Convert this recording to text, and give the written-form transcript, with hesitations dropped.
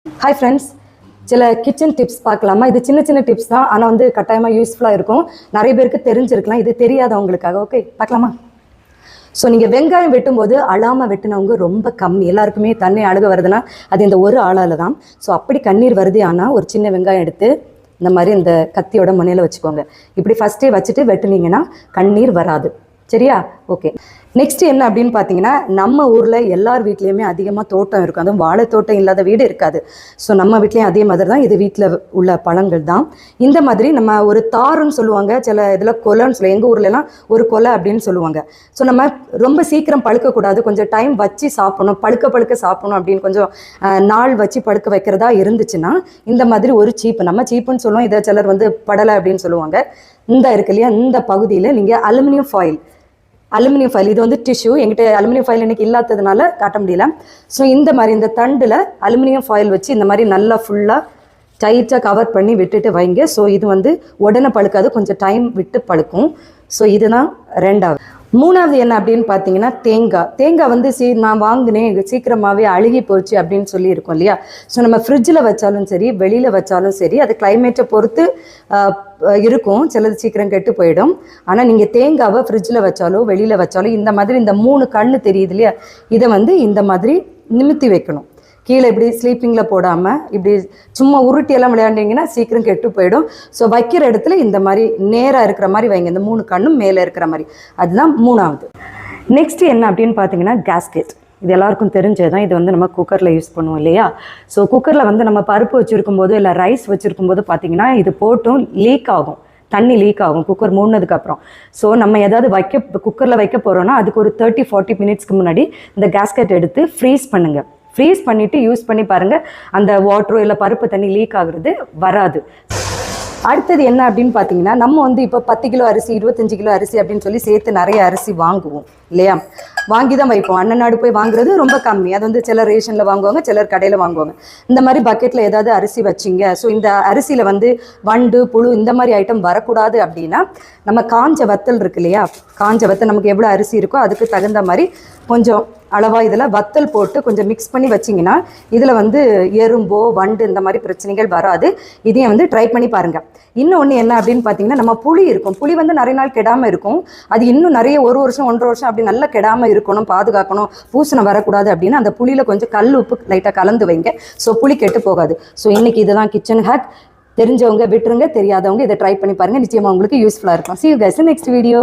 Hi friends, சில kitchen tips பார்க்கலாமா? இது சின்ன சின்ன டிப்ஸ் தான், ஆனால் வந்து கட்டாயமாக யூஸ்ஃபுல்லாக இருக்கும். நிறைய பேருக்கு தெரிஞ்சிருக்கலாம், இது தெரியாதவங்களுக்காக. ஓகே, பார்க்கலாமா? ஸோ நீங்கள் வெங்காயம் வெட்டும்போது அழாமல் வெட்டினவங்க ரொம்ப கம்மி. எல்லாருக்குமே தண்ணி அழுக வருதுன்னா அது இந்த ஒரு ஆளால் தான். ஸோ அப்படி கண்ணீர் வருது, ஆனால் ஒரு சின்ன வெங்காயம் எடுத்து இந்த மாதிரி இந்த கத்தியோட முனையில் வச்சுக்கோங்க. இப்படி ஃபஸ்ட்டே வச்சுட்டு வெட்டுனீங்கன்னா கண்ணீர் வராது. சரியா? ஓகே. நெக்ஸ்ட் என்ன அப்படின்னு பார்த்தீங்கன்னா, நம்ம ஊரில் எல்லார் வீட்லேயுமே அதிகமாக தோட்டம் இருக்கும். அதுவும் வாழை தோட்டம் இல்லாத வீடு இருக்காது. ஸோ நம்ம வீட்லேயும் அதே மாதிரி தான், இது வீட்டில் உள்ள பழங்கள் தான். இந்த மாதிரி நம்ம ஒரு தாருன்னு சொல்லுவாங்க, சில இதில் கொலைன்னு சொல்லுவாங்க. எங்கள் ஊர்லலாம் ஒரு கொலை அப்படின்னு சொல்லுவாங்க. ஸோ நம்ம ரொம்ப சீக்கிரம் பழுக்கக்கூடாது, கொஞ்சம் டைம் வச்சு சாப்பிடணும், பழுக்க சாப்பிடணும் அப்படின்னு கொஞ்சம் நாள் வச்சு பழுக்க வைக்கிறதா இருந்துச்சுன்னா இந்த மாதிரி ஒரு சீப்பு, நம்ம சீப்புன்னு சொல்லுவோம், இதை சிலர் வந்து படலை அப்படின்னு சொல்லுவாங்க. இந்த இருக்கு இல்லையா, இந்த பகுதியில் நீங்கள் அலுமினியம் ஃபாயில், இது வந்து டிஷ்யூ, எங்கிட்ட அலுமினியம் ஃபாயில் எனக்கு இல்லாததுனால காட்ட முடியல. ஸோ இந்த மாதிரி இந்த தண்டில் அலுமினியம் ஃபாயில் வச்சு இந்த மாதிரி நல்லா ஃபுல்லாக டைட்டாக கவர் பண்ணி விட்டுட்டு வைங்க. ஸோ இது வந்து உடனே பழுக்காது, கொஞ்சம் டைம் விட்டு பழுக்கும். ஸோ இதுதான் ரெண்டாவது. மூணாவது என்ன அப்படின்னு பார்த்தீங்கன்னா, தேங்காய் வந்து நான் வாங்கினேன் சீக்கிரமாகவே அழுகி போச்சு அப்படின்னு சொல்லி இருக்கோம் இல்லையா. ஸோ நம்ம ஃப்ரிட்ஜில் வச்சாலும் சரி, வெளியில் வச்சாலும் சரி, அது கிளைமேட்டை பொறுத்து இருக்கும். சிலது சீக்கிரம் கெட்டு போயிடும். ஆனால் நீங்கள் தேங்காவை ஃப்ரிட்ஜில் வச்சாலோ வெளியில் வச்சாலும் இந்த மாதிரி இந்த 3 கண்ணு தெரியுது இல்லையா, இதை வந்து இந்த மாதிரி நிமித்தி வைக்கணும். கீழே இப்படி ஸ்லீப்பிங்கில் போடாமல் இப்படி சும்மா உருட்டியெல்லாம் விளையாண்டிங்கன்னா சீக்கிரம் கெட்டு போயிடும். ஸோ வைக்கிற இடத்துல இந்த மாதிரி நேராக இருக்கிற மாதிரி வைங்க, இந்த 3 கண்ணும் மேலே இருக்கிற மாதிரி. அதுதான் மூணாவது. நெக்ஸ்ட் என்ன அப்படின்னு பார்த்தீங்கன்னா, கேஸ்கெட். இது எல்லாருக்கும் தெரிஞ்சது தான். இது வந்து நம்ம குக்கரில் யூஸ் பண்ணுவோம் இல்லையா. ஸோ குக்கரில் வந்து நம்ம பருப்பு வச்சுருக்கும் போது இல்லை ரைஸ் வச்சுருக்கும் போது பார்த்தீங்கன்னா, இது போட்டும் லீக் ஆகும், தண்ணி லீக் ஆகும் குக்கர் மூடினதுக்கப்புறம். ஸோ நம்ம ஏதாவது குக்கரில் வைக்க போகிறோன்னா அதுக்கு ஒரு 30-40 மினிட்ஸ்க்கு முன்னாடி இந்த கேஸ்கெட் எடுத்து ஃப்ரீஸ் பண்ணுங்கள். ஃப்ரீஸ் பண்ணிவிட்டு யூஸ் பண்ணி பாருங்கள், அந்த வாட்டரோ இல்லை பருப்பு தண்ணி லீக் ஆகுறது வராது. அடுத்தது என்ன அப்படின்னு பார்த்தீங்கன்னா, நம்ம வந்து இப்போ 10 கிலோ அரிசி 25 கிலோ அரிசி அப்படின்னு சொல்லி சேர்த்து நிறைய அரிசி வாங்குவோம் இல்லையா. வாங்கி தான் வைப்போம். அண்ணனாடு போய் வாங்குறது ரொம்ப கம்மி. அது வந்து சிலர் ரேஷனில் வாங்குவாங்க, சிலர் கடையில் வாங்குவாங்க. இந்த மாதிரி பக்கெட்டில் ஏதாவது அரிசி வச்சிங்க, ஸோ இந்த அரிசியில் வந்து வண்டு புழு இந்த மாதிரி ஐட்டம் வரக்கூடாது அப்படின்னா நம்ம காஞ்ச வத்தல் இருக்கு இல்லையா, காஞ்ச வத்தல் நமக்கு எவ்வளோ அரிசி இருக்கோ அதுக்கு தகுந்த மாதிரி கொஞ்சம் அளவாக இதில் வத்தல் போட்டு கொஞ்சம் மிக்ஸ் பண்ணி வச்சிங்கன்னா இதில் வந்து எறும்போ வண்டு இந்த மாதிரி பிரச்சனைகள் வராது. இதையும் வந்து ட்ரை பண்ணி பாருங்கள். இன்னொன்று என்ன அப்படின்னு பார்த்தீங்கன்னா, நம்ம புளி இருக்கும், புளி வந்து நிறைய நாள் கெடாமல் இருக்கும். அது இன்னும் நிறைய 1 வருஷம் 1.5 வருஷம் அப்படி நல்லா கெடாமல் இருக்கணும், பாதுகாக்கணும், பூசணம் வரக்கூடாது அப்படின்னா அந்த புளியில் கொஞ்சம் கல் உப்பு லைட்டாக கலந்து வைங்க. ஸோ புளி கெட்டு போகாது. ஸோ இன்றைக்கி இதுதான் கிச்சன் ஹேக். தெரிஞ்சவங்க விட்டுருங்க, தெரியாதவங்க இதை ட்ரை பண்ணி பாருங்கள், நிச்சயமாக உங்களுக்கு யூஸ்ஃபுல்லாக இருக்கும். See you guys in next video.